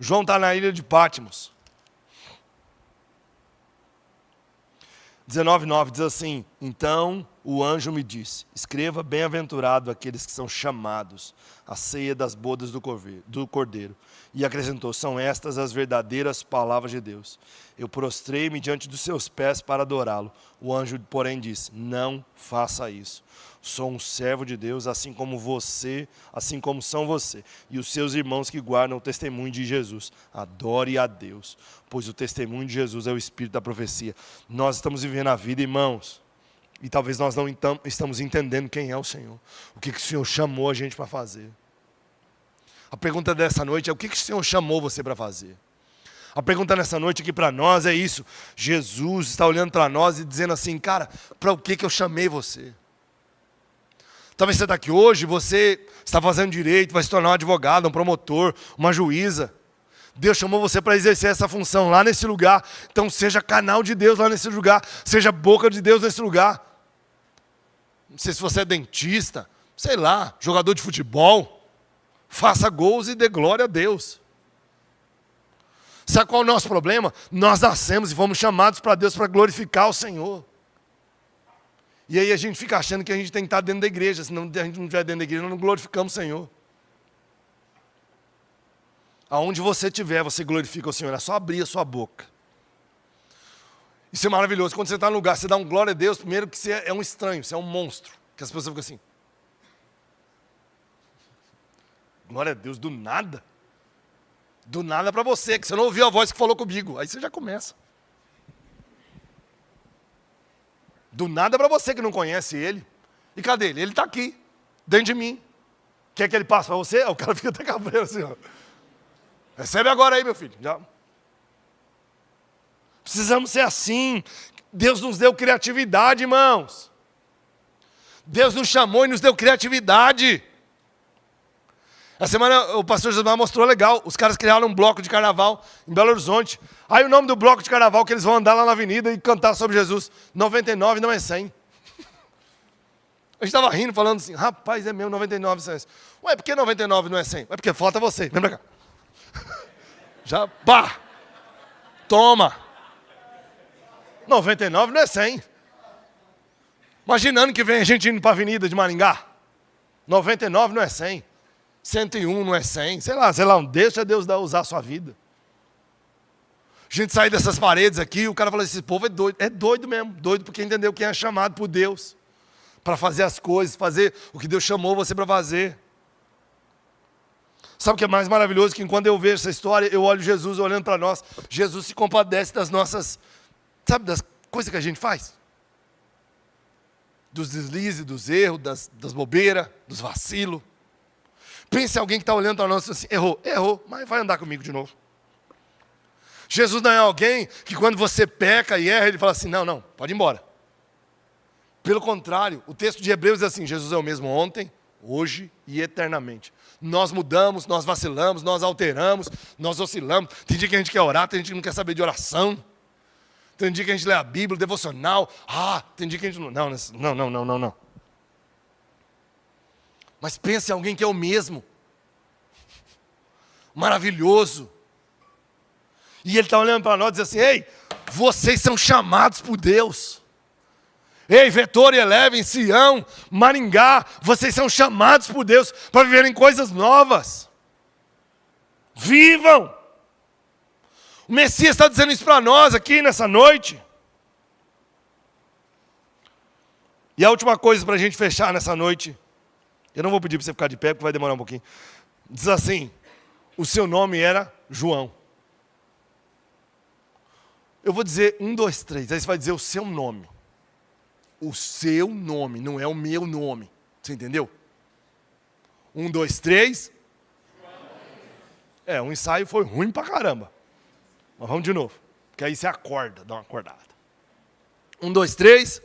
João está na ilha de Patmos. 19:9 diz assim, então o anjo me disse, escreva bem-aventurado aqueles que são chamados à ceia das bodas do Cordeiro. E acrescentou, são estas as verdadeiras palavras de Deus. Eu prostrei-me diante dos seus pés para adorá-lo. O anjo, porém, disse, não faça isso. Sou um servo de Deus, assim como são você, e os seus irmãos que guardam o testemunho de Jesus. Adore a Deus, pois o testemunho de Jesus é o espírito da profecia. Nós estamos vivendo a vida, irmãos, e talvez nós não estamos entendendo quem é o Senhor. O que o Senhor chamou a gente para fazer. A pergunta dessa noite é o que o Senhor chamou você para fazer. A pergunta nessa noite aqui para nós é isso. Jesus está olhando para nós e dizendo assim, cara, para o que eu chamei você? Talvez você está aqui hoje, você está fazendo direito, vai se tornar um advogado, um promotor, uma juíza. Deus chamou você para exercer essa função lá nesse lugar. Então seja canal de Deus lá nesse lugar. Seja boca de Deus nesse lugar. Não sei se você é dentista, sei lá, jogador de futebol. Faça gols e dê glória a Deus. Sabe qual é o nosso problema? Nós nascemos e fomos chamados para Deus para glorificar o Senhor. E aí a gente fica achando que a gente tem que estar dentro da igreja. Se a gente não estiver dentro da igreja, nós não glorificamos o Senhor. Aonde você estiver, você glorifica o Senhor. É só abrir a sua boca. Isso é maravilhoso. Quando você está no lugar, você dá um glória a Deus. Primeiro que você é um estranho, você é um monstro. Que as pessoas ficam assim. Glória a Deus, do nada. Do nada para você, que você não ouviu a voz que falou comigo. Aí você já começa. Do nada para você que não conhece Ele. E cadê Ele? Ele está aqui, dentro de mim. Quer que ele passe para você? O cara fica até cabreiro assim, ó. Recebe agora aí, meu filho. Já. Precisamos ser assim. Deus nos deu criatividade, irmãos. Deus nos chamou e nos deu criatividade. Essa semana o pastor José mostrou legal. Os caras criaram um bloco de carnaval em Belo Horizonte. Aí o nome do bloco de carnaval que eles vão andar lá na avenida e cantar sobre Jesus. 99 não é 100. A gente estava rindo, falando assim, rapaz, é mesmo, 99 não é 100. Ué, por que 99 não é 100? É porque falta você. Vem pra cá. Já, pá. Toma. 99 não é 100. Imaginando que vem a gente indo para a avenida de Maringá. 99 não é 100. 101 não é 100. Sei lá, deixa Deus usar a sua vida. A gente sair dessas paredes aqui, o cara fala assim, esse povo é doido. É doido mesmo, doido porque entendeu quem é chamado por Deus. Para fazer as coisas, fazer o que Deus chamou você para fazer. Sabe o que é mais maravilhoso? Que quando eu vejo essa história, eu olho Jesus olhando para nós. Jesus se compadece das nossas, sabe, das coisas que a gente faz. Dos deslizes, dos erros, das bobeiras, dos vacilos. Pense em alguém que está olhando para nós assim, errou, mas vai andar comigo de novo. Jesus não é alguém que quando você peca e erra, ele fala assim, não, pode ir embora. Pelo contrário, o texto de Hebreus diz assim, Jesus é o mesmo ontem, hoje e eternamente. Nós mudamos, nós vacilamos, nós alteramos, nós oscilamos. Tem dia que a gente quer orar, tem gente que não quer saber de oração. Tem dia que a gente lê a Bíblia, devocional. Tem dia que a gente não. Não. Mas pense em alguém que é o mesmo. Maravilhoso. E ele está olhando para nós e diz assim, ei, vocês são chamados por Deus. Ei, Vetor e Eleven, Sião, Maringá, vocês são chamados por Deus para viverem coisas novas. Vivam! O Messias está dizendo isso para nós aqui nessa noite. E a última coisa para a gente fechar nessa noite, eu não vou pedir para você ficar de pé, porque vai demorar um pouquinho. Diz assim, o seu nome era João. Eu vou dizer 1, 2, 3, aí você vai dizer o seu nome. O seu nome, não é o meu nome. Você entendeu? 1, 2, 3. O ensaio foi ruim pra caramba. Mas vamos de novo. Porque aí você acorda, dá uma acordada. 1, 2, 3.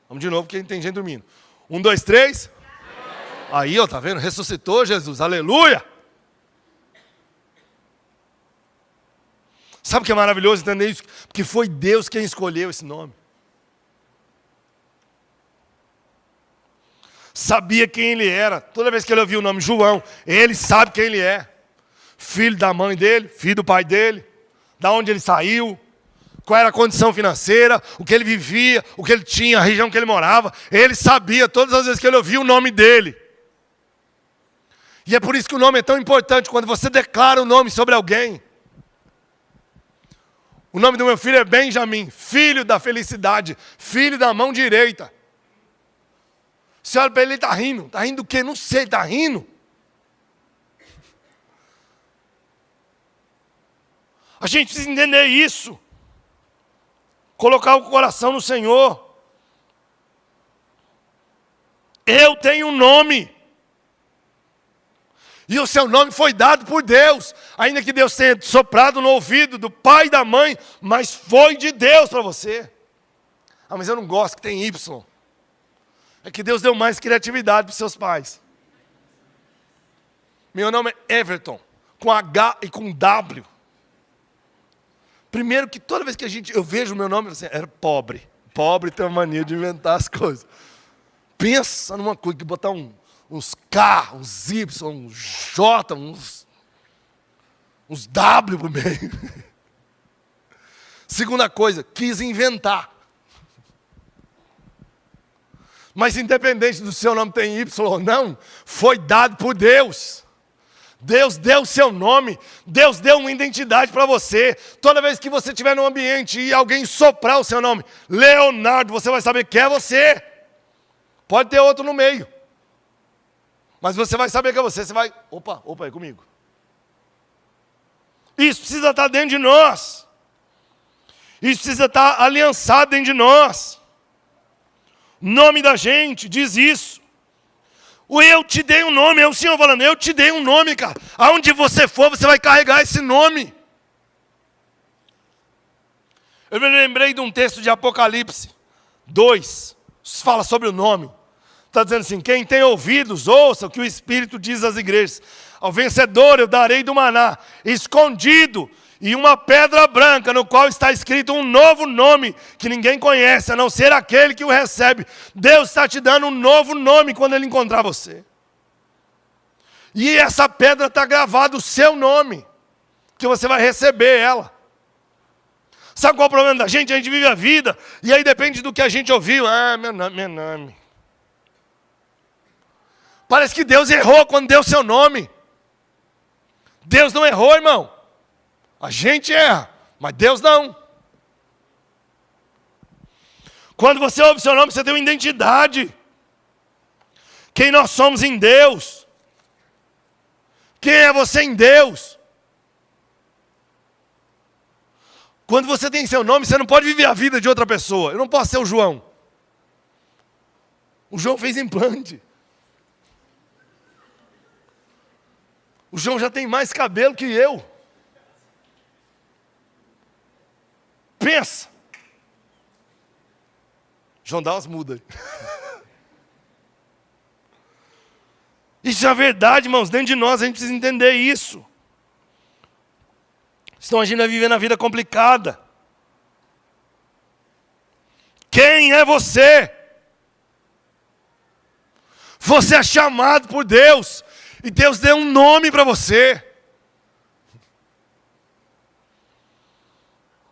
Vamos de novo, porque tem gente dormindo. 1, 2, 3. Aí, ó, tá vendo? Ressuscitou Jesus, aleluia! Sabe o que é maravilhoso entender isso? Porque foi Deus quem escolheu esse nome. Sabia quem ele era. Toda vez que ele ouvia o nome João, ele sabe quem ele é. Filho da mãe dele, filho do pai dele, da onde ele saiu, qual era a condição financeira, o que ele vivia, o que ele tinha, a região que ele morava. Ele sabia todas as vezes que ele ouvia o nome dele. E é por isso que o nome é tão importante, quando você declara o nome sobre alguém. O nome do meu filho é Benjamin, filho da felicidade, filho da mão direita. Você olha para ele, ele está rindo. Está rindo do quê? Não sei, está rindo. A gente precisa entender isso. Colocar o coração no Senhor. Eu tenho um nome. E o seu nome foi dado por Deus. Ainda que Deus tenha soprado no ouvido do pai e da mãe, mas foi de Deus para você. Mas eu não gosto que tem Y. É que Deus deu mais criatividade para os seus pais. Meu nome é Everton, com H e com W. Primeiro que toda vez que eu vejo o meu nome, assim, era pobre. Pobre tem a mania de inventar as coisas. Pensa numa coisa, que botar uns K, uns Y, uns J, uns W pro meio. Segunda coisa, quis inventar. Mas independente do seu nome ter Y ou não, foi dado por Deus. Deus deu o seu nome, Deus deu uma identidade para você. Toda vez que você estiver num ambiente e alguém soprar o seu nome, Leonardo, você vai saber que é você. Pode ter outro no meio. Mas você vai saber que é você, você vai, opa, aí comigo. Isso precisa estar dentro de nós. Isso precisa estar aliançado dentro de nós. O nome da gente diz isso. O eu te dei um nome, é o Senhor falando, eu te dei um nome, cara. Aonde você for, você vai carregar esse nome. Eu me lembrei de um texto de Apocalipse 2, fala sobre o nome. Está dizendo assim, quem tem ouvidos, ouça o que o Espírito diz às igrejas. Ao vencedor eu darei do maná, escondido, e uma pedra branca, no qual está escrito um novo nome, que ninguém conhece, a não ser aquele que o recebe. Deus está te dando um novo nome quando Ele encontrar você. E essa pedra está gravada o seu nome, que você vai receber ela. Sabe qual é o problema da gente? A gente vive a vida, e aí depende do que a gente ouviu. Ah, meu nome. Parece que Deus errou quando deu seu nome. Deus não errou, irmão. A gente erra, mas Deus não. Quando você ouve seu nome, você tem uma identidade. Quem nós somos em Deus. Quem é você em Deus? Quando você tem seu nome, você não pode viver a vida de outra pessoa. Eu não posso ser o João. O João fez implante. O João já tem mais cabelo que eu. Pensa. João, dá umas mudas aí. Isso é verdade, irmãos. Dentro de nós a gente precisa entender isso. Senão a gente vai vivendo a vida complicada. Quem é você? Você é chamado por Deus. E Deus deu um nome para você.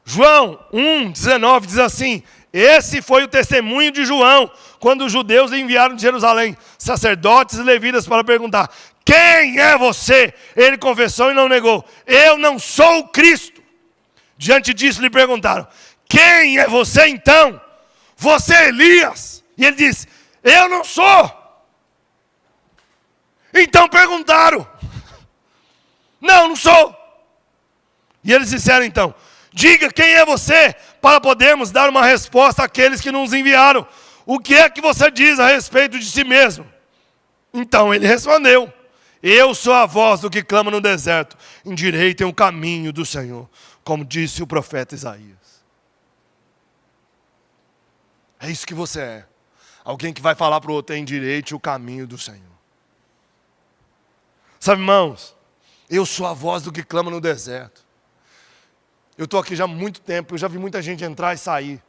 João 1,19 diz assim, esse foi o testemunho de João, quando os judeus lhe enviaram de Jerusalém, sacerdotes e levitas para perguntar, quem é você? Ele confessou e não negou, eu não sou o Cristo. Diante disso lhe perguntaram, quem é você então? Você é Elias? E ele disse, eu não sou. Então perguntaram, não sou. E eles disseram então, diga quem é você, para podermos dar uma resposta àqueles que nos enviaram. O que é que você diz a respeito de si mesmo? Então ele respondeu, eu sou a voz do que clama no deserto, endireitem o caminho do Senhor, como disse o profeta Isaías. É isso que você é. Alguém que vai falar para o outro, endireite o caminho do Senhor. Sabe, irmãos, eu sou a voz do que clama no deserto. Eu estou aqui já há muito tempo, eu já vi muita gente entrar e sair.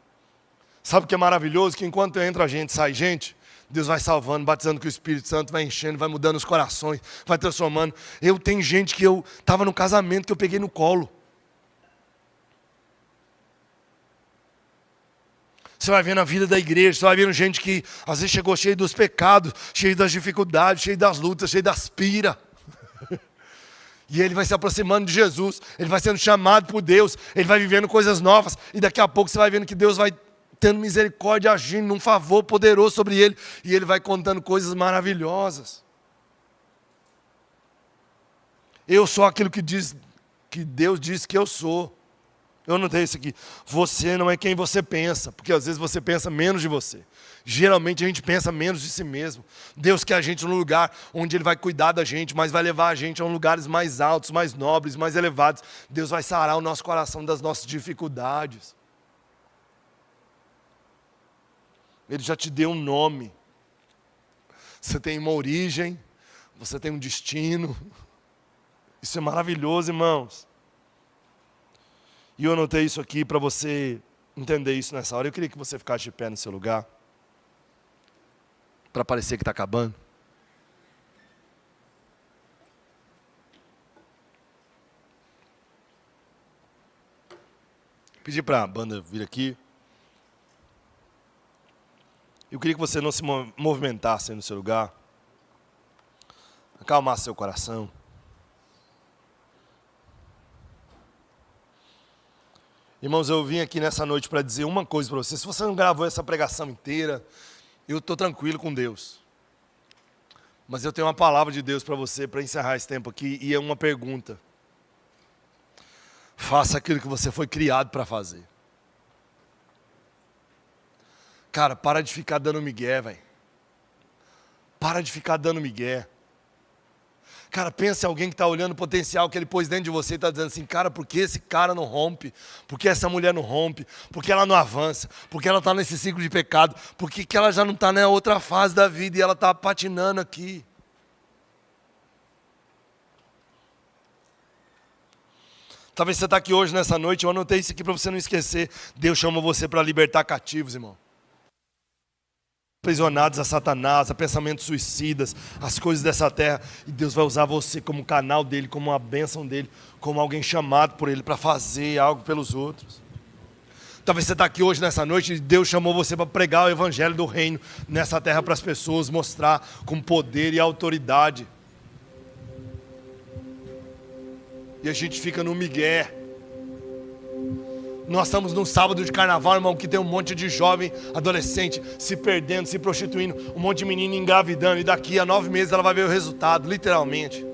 Sabe o que é maravilhoso? Que enquanto entra gente, sai gente, Deus vai salvando, batizando com o Espírito Santo, vai enchendo, vai mudando os corações, vai transformando. Eu tenho gente que eu estava no casamento, que eu peguei no colo. Você vai vendo a vida da igreja, você vai vendo gente que às vezes chegou cheio dos pecados, cheio das dificuldades, cheio das lutas, cheio das piras. E ele vai se aproximando de Jesus, ele vai sendo chamado por Deus, ele vai vivendo coisas novas, e daqui a pouco você vai vendo que Deus vai tendo misericórdia, agindo num favor poderoso sobre ele, e ele vai contando coisas maravilhosas. Eu sou aquilo que Deus diz que eu sou. Eu não tenho isso aqui. Você não é quem você pensa, porque às vezes você pensa menos de você. Geralmente a gente pensa menos de si mesmo. Deus quer a gente num lugar onde Ele vai cuidar da gente, mas vai levar a gente a lugares mais altos, mais nobres, mais elevados. Deus vai sarar o nosso coração das nossas dificuldades. Ele já te deu um nome. Você tem uma origem, você tem um destino. Isso é maravilhoso, irmãos. E eu anotei isso aqui para você entender isso nessa hora. Eu queria que você ficasse de pé no seu lugar. Para parecer que está acabando. Pedi para a banda vir aqui. Eu queria que você não se movimentasse aí no seu lugar. Acalmasse seu coração. Irmãos, eu vim aqui nessa noite para dizer uma coisa para você. Se você não gravou essa pregação inteira, eu estou tranquilo com Deus. Mas eu tenho uma palavra de Deus para você, para encerrar esse tempo aqui, e é uma pergunta. Faça aquilo que você foi criado para fazer. Cara, para de ficar dando migué, velho. Para de ficar dando migué. Cara, pensa em alguém que está olhando o potencial que ele pôs dentro de você e está dizendo assim, cara, por que esse cara não rompe? Por que essa mulher não rompe? Por que ela não avança? Por que ela está nesse ciclo de pecado? Por que ela já não está na outra fase da vida e ela está patinando aqui? Talvez você está aqui hoje, nessa noite, eu anotei isso aqui para você não esquecer. Deus chama você para libertar cativos, irmão. Aprisionados a Satanás, a pensamentos suicidas, as coisas dessa terra. E Deus vai usar você como canal dele, como uma bênção dele, como alguém chamado por ele para fazer algo pelos outros. Talvez você está aqui hoje, nessa noite, e Deus chamou você para pregar o evangelho do reino nessa terra para as pessoas, mostrar com poder e autoridade. E a gente fica no migué. Nós estamos num sábado de carnaval, irmão, que tem um monte de jovem, adolescente, se perdendo, se prostituindo, um monte de menina engravidando, e daqui a 9 meses ela vai ver o resultado, literalmente.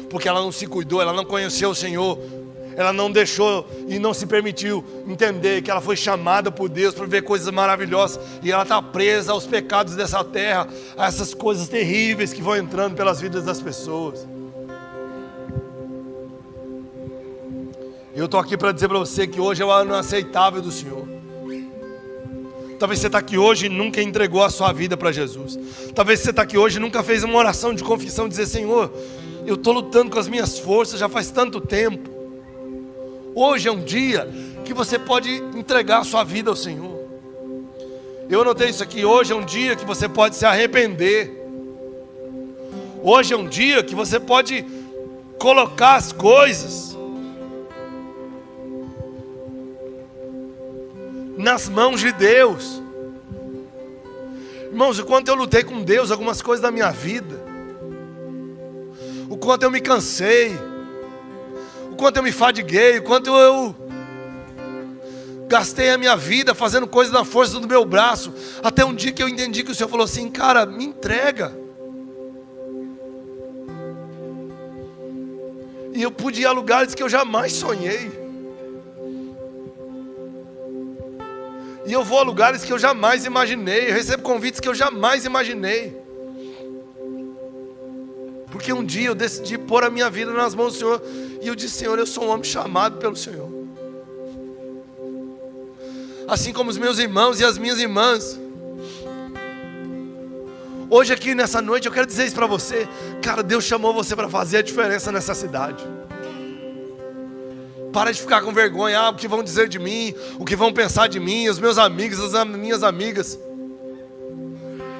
Porque ela não se cuidou, ela não conheceu o Senhor, ela não deixou e não se permitiu entender que ela foi chamada por Deus para ver coisas maravilhosas, e ela está presa aos pecados dessa terra, a essas coisas terríveis que vão entrando pelas vidas das pessoas. Eu estou aqui para dizer para você que hoje é o ano aceitável do Senhor. Talvez você está aqui hoje e nunca entregou a sua vida para Jesus. Talvez você está aqui hoje e nunca fez uma oração de confissão, dizer, Senhor, eu estou lutando com as minhas forças já faz tanto tempo. Hoje é um dia que você pode entregar a sua vida ao Senhor. Eu anotei isso aqui, hoje é um dia que você pode se arrepender. Hoje é um dia que você pode colocar as coisas nas mãos de Deus. Irmãos, o quanto eu lutei com Deus algumas coisas da minha vida, o quanto eu me cansei, o quanto eu me fadiguei, o quanto eu gastei a minha vida fazendo coisas na força do meu braço, até um dia que eu entendi que o Senhor falou assim, cara, me entrega. E eu pude ir a lugares que eu jamais sonhei. E eu vou a lugares que eu jamais imaginei. Eu recebo convites que eu jamais imaginei. Porque um dia eu decidi pôr a minha vida nas mãos do Senhor. E eu disse, Senhor, eu sou um homem chamado pelo Senhor. Assim como os meus irmãos e as minhas irmãs. Hoje aqui nessa noite eu quero dizer isso para você. Cara, Deus chamou você para fazer a diferença nessa cidade. Para de ficar com vergonha, o que vão dizer de mim, o que vão pensar de mim, os meus amigos, as minhas amigas.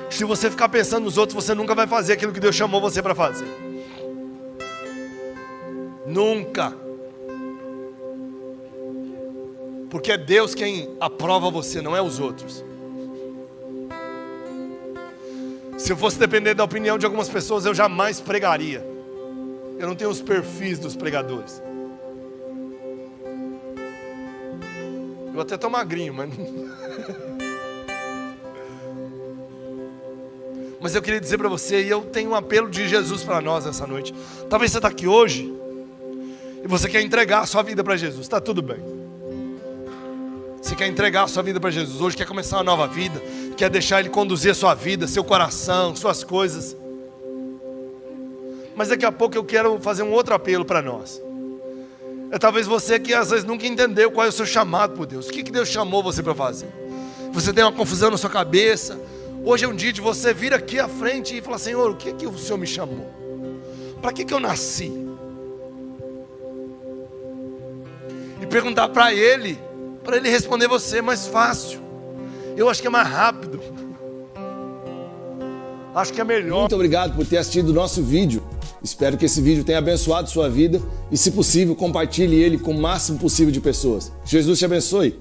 Se você ficar pensando nos outros, você nunca vai fazer aquilo que Deus chamou você para fazer. Nunca. Porque é Deus quem aprova você, não é os outros. Se eu fosse depender da opinião de algumas pessoas, eu jamais pregaria. Eu não tenho os perfis dos pregadores. Eu até estou magrinho, mas... Mas eu queria dizer para você, e eu tenho um apelo de Jesus para nós nessa noite. Talvez você está aqui hoje, e você quer entregar a sua vida para Jesus, está tudo bem. Você quer entregar a sua vida para Jesus hoje, quer começar uma nova vida, quer deixar Ele conduzir a sua vida, seu coração, suas coisas. Mas daqui a pouco eu quero fazer um outro apelo para nós. É talvez você que às vezes nunca entendeu qual é o seu chamado por Deus. O que Deus chamou você para fazer? Você tem uma confusão na sua cabeça. Hoje é um dia de você vir aqui à frente e falar, Senhor, o que o Senhor me chamou? Para que eu nasci? E perguntar para Ele responder você mais fácil. Eu acho que é mais rápido. Acho que é melhor. Muito obrigado por ter assistido o nosso vídeo. Espero que esse vídeo tenha abençoado sua vida e, se possível, compartilhe ele com o máximo possível de pessoas. Jesus te abençoe.